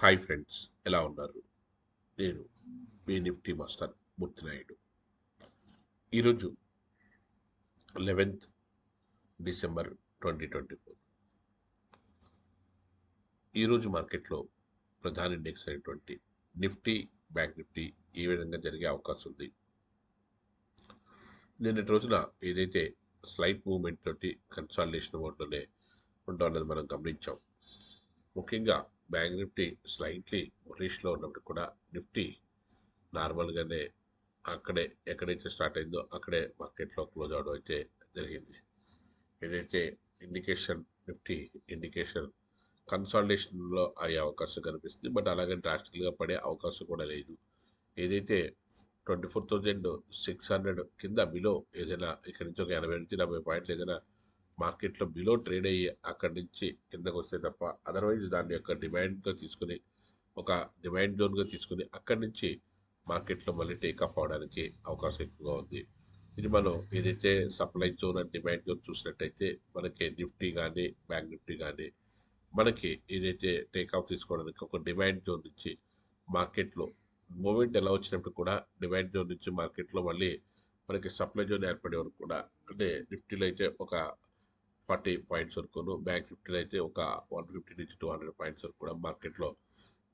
Hi friends, ఎలా ఉన్నారు? నేను మీ నిఫ్టీ మాస్టర్ మూర్తినాయుడు. ఈరోజు 11th డిసెంబర్ 2024. ఈరోజు మార్కెట్లో ప్రధాన ఇండెక్స్ అయినటువంటి నిఫ్టీ, బ్యాంక్ నిఫ్టీ ఏ విధంగా జరిగే అవకాశం ఉంది. నిన్నటి రోజున ఏదైతే స్లైట్ మూవ్మెంట్ తోటి కన్సాలిడేషన్ మోడ్లోనే ఉండాలన్నది మనం గమనించాం. ముఖ్యంగా బ్యాంక్ నిఫ్టీ స్లైట్లీ బులిష్లో ఉన్నప్పుడు కూడా నిఫ్టీ నార్మల్గానే అక్కడే ఎక్కడైతే స్టార్ట్ అయిందో అక్కడే మార్కెట్లో క్లోజ్ అవడం అయితే జరిగింది. ఏదైతే నిఫ్టీ ఇండికేషన్ కన్సాలిడేషన్లో అయ్యే అవకాశం కనిపిస్తుంది. బట్ అలాగే డ్రాస్టికల్గా పడే అవకాశం కూడా లేదు. ఏదైతే 24,600 కింద బిలో ఏదైనా ఇక్కడి నుంచి ఒక 80-70 పాయింట్లు ఏదైనా మార్కెట్లో బిలో ట్రేడ్ అయ్యి అక్కడి నుంచి కిందకు వస్తే తప్ప అదర్వైజ్ దాని యొక్క డిమాండ్గా తీసుకుని ఒక డిమాండ్ జోన్గా తీసుకుని అక్కడి నుంచి మార్కెట్లో మళ్ళీ టేక్ ఆఫ్ అవడానికి అవకాశం ఎక్కువగా ఉంది. ఇది మనం ఏదైతే supply zone and demand zone చూసినట్టయితే మనకి నిఫ్టీ కానీ బ్యాంక్ నిఫ్టీ కానీ మనకి ఏదైతే టేక్ ఆఫ్ తీసుకోవడానికి ఒక డిమాండ్ జోన్ నుంచి మార్కెట్లో మూమెంట్ ఎలా వచ్చినప్పుడు కూడా డిమాండ్ జోన్ నుంచి మార్కెట్లో మళ్ళీ మనకి సప్లై జోన్ ఏర్పడే వరకు కూడా అంటే నిఫ్టీలో అయితే ఒక 40 పాయింట్స్ వరకును, బ్యాంక్ నిఫ్టీలో అయితే ఒక 150 నుంచి 200 పాయింట్స్ వరకు కూడా మార్కెట్లో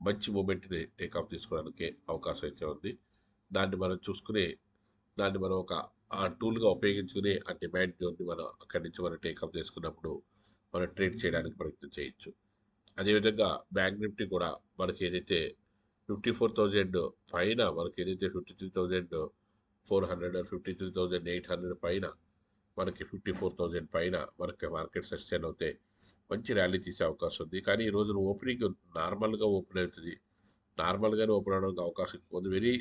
మంచి మూమెంట్ని టేకాఫ్ తీసుకోవడానికి అవకాశం అయితే ఉంది. దాన్ని మనం చూసుకుని దాన్ని మనం ఒక టూల్గా ఉపయోగించుకుని ఆ డిమాండ్ జోన్ని మనం అక్కడి నుంచి మనం టేకాఫ్ చేసుకున్నప్పుడు మనం ట్రేడ్ చేయడానికి ప్రయత్నం చేయొచ్చు. అదేవిధంగా బ్యాంక్ నిఫ్టీ కూడా మనకి ఏదైతే 54,000 పైన మనకి ఏదైతే 53,400 53,800 పైన మనకి 54,000 పైన మనకి మార్కెట్ సస్టైన్ అవుతే మంచి ర్యాలీ తీసే అవకాశం ఉంది. కానీ ఈ రోజున ఓపెనింగ్ నార్మల్గా ఓపెన్ అవుతుంది. నార్మల్గానే ఓపెన్ అవడానికి అవకాశం ఎక్కువ ఉంది.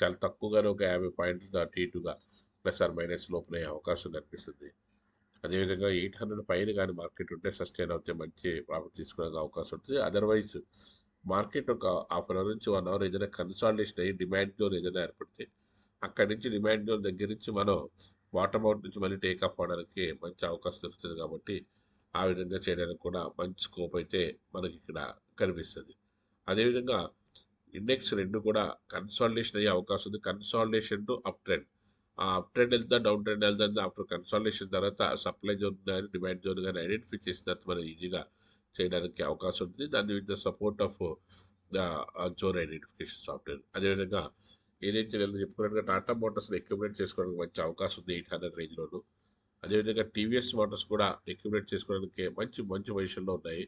చాలా తక్కువగానే ఒక 50 పాయింట్లు అటు ఇటుగా ప్లస్ ఆర్ మైనస్ ఓపెన్ అయ్యే అవకాశం కనిపిస్తుంది. అదేవిధంగా 800 పైన కానీ మార్కెట్ ఉంటే సస్టైన్ అవుతే మంచి ప్రాఫిట్ తీసుకోవడానికి అవకాశం ఉంటుంది. అదర్వైజ్ మార్కెట్ ఒక హాఫ్ అన్ అవర్ నుంచి 1 అవర్ ఏదైనా కన్సాలిడేషన్ అయ్యి డిమాండ్ జోన్ ఏదైనా ఏర్పడితే అక్కడి నుంచి డిమాండ్ జోన్ దగ్గర నుంచి మనం బాటమ్ అవుట్ నుంచి మళ్ళీ టేక్ ఆఫ్ అవడానికి మంచి అవకాశం దొరుకుతుంది. కాబట్టి ఆ విధంగా చేయడానికి కూడా మంచి స్కోప్ అయితే మనకి ఇక్కడ కనిపిస్తుంది. అదేవిధంగా ఇండెక్స్ రెండు కూడా కన్సాలిడేషన్ అయ్యే అవకాశం ఉంది. Consolidation to up trend. ఆ అప్ ట్రెండ్ వెళ్తా డౌన్ ట్రెండ్ వెళ్తా ఆఫ్టర్ కన్సాలిడేషన్ తర్వాత సప్లై జోన్ కానీ డిమాండ్ జోన్ కానీ ఐడెంటిఫై చేసిన తర్వాత మనం ఈజీగా చేయడానికి అవకాశం ఉంటుంది. దాన్ని with the support of the zone identification software. అదేవిధంగా ఏదైతే నేను చెప్పుకున్నట్టుగా టాటా మోటార్స్ని ఎక్యుమిలేట్ చేసుకోవడానికి మంచి అవకాశం ఉంది 800 రేంజ్లోను. అదేవిధంగా టీవీఎస్ మోటార్స్ కూడా ఎక్యుమిలేట్ చేసుకోవడానికి మంచి మంచి పొజిషన్లో ఉన్నాయి.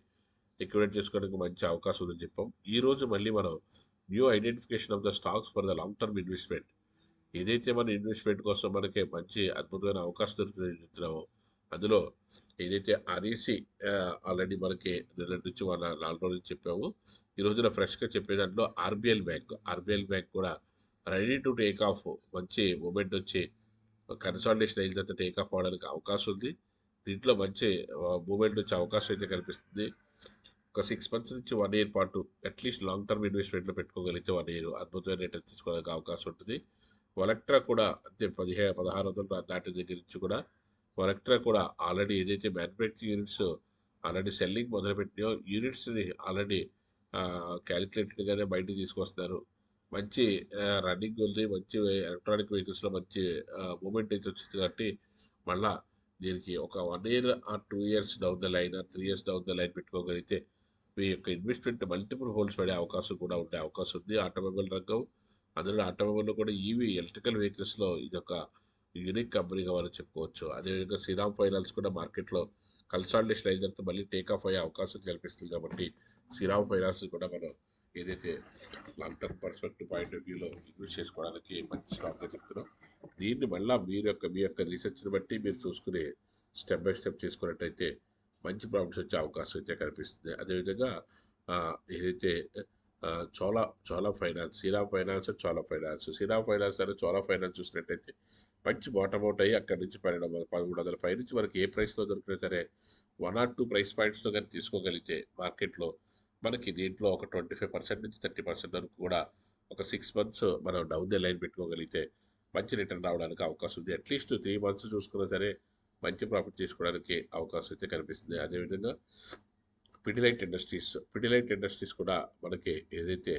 ఎక్యుమిలేట్ చేసుకోవడానికి మంచి అవకాశం ఉందని చెప్పాం. ఈరోజు మళ్ళీ మనం new identification of the stocks for the long term investment. ఏదైతే మన ఇన్వెస్ట్మెంట్ కోసం మనకి మంచి అద్భుతమైన అవకాశం దొరుకుతుందని చెప్తున్నామో అందులో ఏదైతే ఆర్ఈసి ఆల్రెడీ మనకి నిన్నటి నుంచి మన 4 రోజులు చెప్పాము. ఈ రోజున ఫ్రెష్గా చెప్పే దాంట్లో ఆర్బిఎల్ బ్యాంక్ కూడా రెడీ టు టేక్ ఆఫ్ మంచి మూమెంట్ వచ్చి కన్సాలిడేషన్ అయిన తర్వాత టేక్ ఆఫ్ అవడానికి అవకాశం ఉంది. దీంట్లో మంచి మూమెంట్ వచ్చే అవకాశం అయితే కనిపిస్తుంది. ఒక 6 months నుంచి 1 year పాటు అట్లీస్ట్ లాంగ్ టర్మ్ ఇన్వెస్ట్మెంట్లో పెట్టుకోగలిగితే 1 year అద్భుతమైన రిటర్న్ తీసుకోవడానికి అవకాశం ఉంటుంది. వలెక్ట్రా కూడా అంతే 1600 దాటి దగ్గర నుంచి కూడా వలెక్ట్రా కూడా ఆల్రెడీ ఏదైతే మ్యానుఫ్యాక్చరింగ్ యూనిట్స్ ఆల్రెడీ సెల్లింగ్ మొదలుపెట్టినాయో యూనిట్స్ని ఆల్రెడీ క్యాలిక్యులేటెడ్గానే బయటకు తీసుకొస్తున్నారు. మంచి రన్నింగ్ ఉంది. మంచి ఎలక్ట్రానిక్ వెహికల్స్లో మంచి మూమెంట్ అయితే వచ్చింది. కాబట్టి మళ్ళా దీనికి ఒక 1 year or 2 years down the line or 3 years down the line పెట్టుకోగలిగితే మీ యొక్క ఇన్వెస్ట్మెంట్ మల్టిపుల్ హోల్డ్స్ పడే అవకాశం కూడా ఉండే అవకాశం ఉంది. ఆటోమొబైల్ రంగం అందులో ఆటోమొబైల్లో కూడా ఈవీ ఎలక్ట్రికల్ వెహికల్స్లో ఇది ఒక యూనిక్ కంపెనీగా మనం చెప్పుకోవచ్చు. అదేవిధంగా శ్రీరామ్ ఫైనాన్స్ కూడా మార్కెట్లో కన్సాలిడేషన్ అయిన తర్వాత మళ్ళీ టేక్ ఆఫ్ అయ్యే అవకాశం కల్పిస్తుంది. కాబట్టి శ్రీరామ్ ఫైనాన్స్ కూడా మనం ఏదైతే long term perspective point of వ్యూలో ఇన్వెస్ట్ చేసుకోవడానికి మంచి స్టాక్గా చెప్తున్నాం. దీన్ని మళ్ళీ మీ యొక్క రీసెర్చ్ని బట్టి మీరు చూసుకుని స్టెప్ బై స్టెప్ చేసుకున్నట్టయితే మంచి ప్రాఫిట్స్ వచ్చే అవకాశం అయితే కనిపిస్తుంది. అదేవిధంగా ఏదైతే చోలా చోలా ఫైనాన్స్, శ్రీరామ్ ఫైనాన్స్ అనే చోలా ఫైనాన్స్ చూసినట్టయితే మంచి బాటమ్ అవుట్ అయ్యి అక్కడి నుంచి 1300 పై నుంచి మనకి ఏ ప్రైస్లో దొరికినా సరే 1 or 2 ప్రైస్ పాయింట్స్లో కానీ తీసుకోగలిగితే మార్కెట్లో మనకి దీంట్లో ఒక 25% నుంచి 30% వరకు కూడా ఒక 6 months మనం డౌన్ ద లైన్ పెట్టుకోగలిగితే మంచి రిటర్న్ రావడానికి అవకాశం ఉంది. అట్లీస్ట్ 3 months చూసుకున్నా సరే మంచి ప్రాఫిట్ తీసుకోవడానికి అవకాశం అయితే కనిపిస్తుంది. అదేవిధంగా పిడిలైట్ ఇండస్ట్రీస్ కూడా మనకి ఏదైతే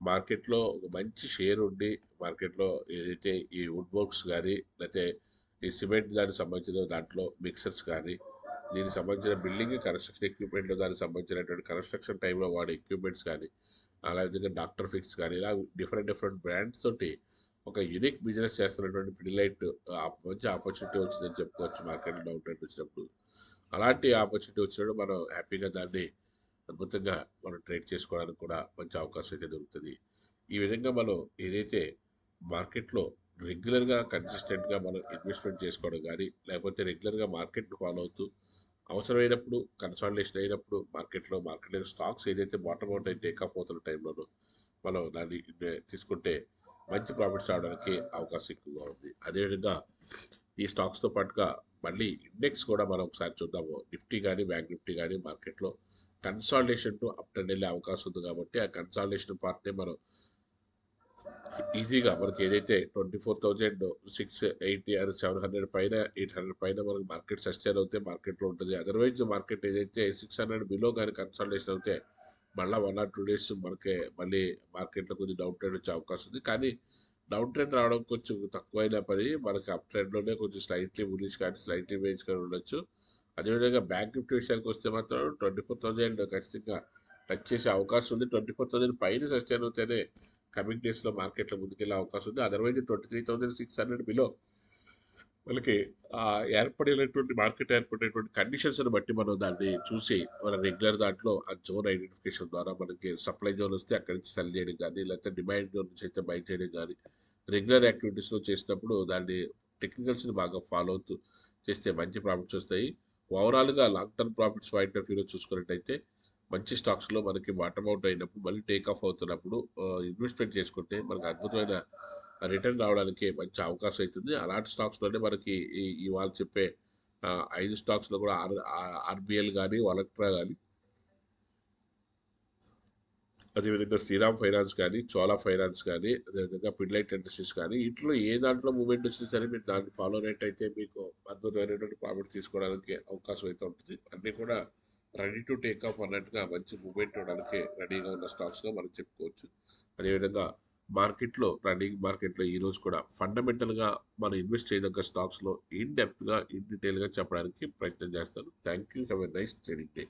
మార్కెట్లో ఒక మంచి షేర్ ఉండి మార్కెట్లో ఏదైతే ఈ వుడ్ వర్క్స్ కానీ లేకపోతే ఈ సిమెంట్ దానికి సంబంధించిన దాంట్లో మిక్సర్స్ కానీ దీనికి సంబంధించిన బిల్డింగ్ కన్స్ట్రక్షన్ ఎక్విప్మెంట్ దానికి సంబంధించినటువంటి కన్స్ట్రక్షన్ టైంలో వాడే ఎక్విప్మెంట్స్ కానీ అలా విధంగా డాక్టర్ ఫిక్స్ కానీ ఇలా డిఫరెంట్ బ్రాండ్స్ తోటి ఒక యూనిక్ బిజినెస్ చేస్తున్నటువంటి పిడిలైట్ మంచి ఆపర్చునిటీ వచ్చిందని చెప్పుకోవచ్చు మార్కెట్లో డౌన్ ట్రెండ్ వచ్చినప్పుడు. అలాంటి ఆపర్చునిటీ వచ్చినప్పుడు మనం హ్యాపీగా దాన్ని అద్భుతంగా మనం ట్రేడ్ చేసుకోవడానికి కూడా మంచి అవకాశం అయితే దొరుకుతుంది. ఈ విధంగా మనం ఏదైతే మార్కెట్లో రెగ్యులర్గా కన్సిస్టెంట్గా మనం ఇన్వెస్ట్మెంట్ చేసుకోవడం కానీ లేకపోతే రెగ్యులర్గా మార్కెట్ని ఫాలో అవుతూ అవసరమైనప్పుడు కన్సాలిడేషన్ అయినప్పుడు మార్కెట్లో స్టాక్స్ ఏదైతే బాటమ్ అవుట్ అయి టేక్ ఆఫ్ అవుతున్న టైంలోనూ మనం దాన్ని తీసుకుంటే మంచి ప్రాఫిట్స్ రావడానికి అవకాశం ఎక్కువగా ఉంది. అదేవిధంగా ఈ స్టాక్స్తో పాటుగా మళ్ళీ ఇండెక్స్ కూడా మనం ఒకసారి చూద్దాము. నిఫ్టీ కానీ బ్యాంక్ నిఫ్టీ కానీ మార్కెట్లో కన్సాలిడేషన్ టు అప్ ట్రెండ్ వెళ్ళే అవకాశం ఉంది కాబట్టి ఆ కన్సాలిడేషన్ పార్ట్ని మనం ఈజీగా మనకి ఏదైతే 24,680 ఆర్ 700 పైన 800 పైన మనకి మార్కెట్ సస్టైన్ అవుతే మార్కెట్లో ఉంటుంది. అదర్వైజ్ మార్కెట్ ఏదైతే 600 బిలో కానీ కన్సాలిడేషన్ అవుతే మళ్ళీ 1 ఆర్ 2 డేస్ మనకి మళ్ళీ మార్కెట్లో కొంచెం డౌన్ ట్రెండ్ వచ్చే అవకాశం ఉంది. కానీ డౌన్ ట్రెండ్ రావడం కొంచెం తక్కువైనా పని మనకి అప్ ట్రెండ్లోనే కొంచెం స్లైట్లీ బులిష్ కానీ స్లైట్లీ బేజ్ కానీ ఉండొచ్చు. అదేవిధంగా బ్యాంక్ నిఫ్టీ విషయానికి వస్తే మాత్రం 24,000 ఖచ్చితంగా టచ్ చేసే అవకాశం ఉంది. 24,000 పైన సస్టైన్ అవుతేనే కమింగ్ డేస్లో మార్కెట్లో ముందుకెళ్ళే అవకాశం ఉంది. అదర్వైజ్ 23,600 బిలో మనకి మార్కెట్ ఏర్పడినటువంటి కండిషన్స్ని బట్టి మనం దాన్ని చూసి మన రెగ్యులర్ దాంట్లో ఆ జోన్ ఐడెంటిఫికేషన్ ద్వారా మనకి సప్లై జోన్ వస్తే అక్కడి నుంచి సెల్ చేయడం కానీ లేకపోతే డిమాండ్ జోన్ నుంచి అయితే బై చేయడం కానీ రెగ్యులర్ యాక్టివిటీస్లో చేసినప్పుడు దాన్ని టెక్నికల్స్ని బాగా ఫాలో అవుతూ చేస్తే మంచి ప్రాఫిట్స్ వస్తాయి. ఓవరాల్గా long term profits point of వ్యూలో చూసుకున్నట్టయితే మంచి స్టాక్స్లో మనకి బాటమ్ అవుట్ అయినప్పుడు మళ్ళీ టేక్ ఆఫ్ అవుతున్నప్పుడు ఇన్వెస్ట్మెంట్ చేసుకుంటే మనకు అద్భుతమైన రిటర్న్ రావడానికి మంచి అవకాశం అవుతుంది. అలాంటి స్టాక్స్లోనే మనకి ఇవాళ చెప్పే 5 స్టాక్స్లో కూడా ఆర్బిఎల్ కానీ వలక్ట్రా కానీ అదేవిధంగా శ్రీరామ్ ఫైనాన్స్ కానీ చోళా ఫైనాన్స్ కానీ అదేవిధంగా పిడిలైట్ ఇండస్ట్రీస్ కానీ వీటిలో ఏ దాంట్లో మూమెంట్ వచ్చినా సరే మీరు దాన్ని ఫాలో అయినట్టయితే మీకు అద్భుతమైనటువంటి ప్రాఫిట్ తీసుకోవడానికి అవకాశం అయితే ఉంటుంది. అన్నీ కూడా రెడీ టు టేక్ ఆఫ్ అన్నట్టుగా మంచి మూమెంట్ ఇవ్వడానికి రెడీగా ఉన్న స్టాక్స్గా మనం చెప్పుకోవచ్చు. అదేవిధంగా రన్నింగ్ మార్కెట్లో ఈరోజు కూడా ఫండమెంటల్గా మనం ఇన్వెస్ట్ చేయదగ్గ స్టాక్స్లో ఇన్ డెప్త్గా ఇన్ డీటెయిల్గా చెప్పడానికి ప్రయత్నం చేస్తాను. Thank you. Have a nice trading day.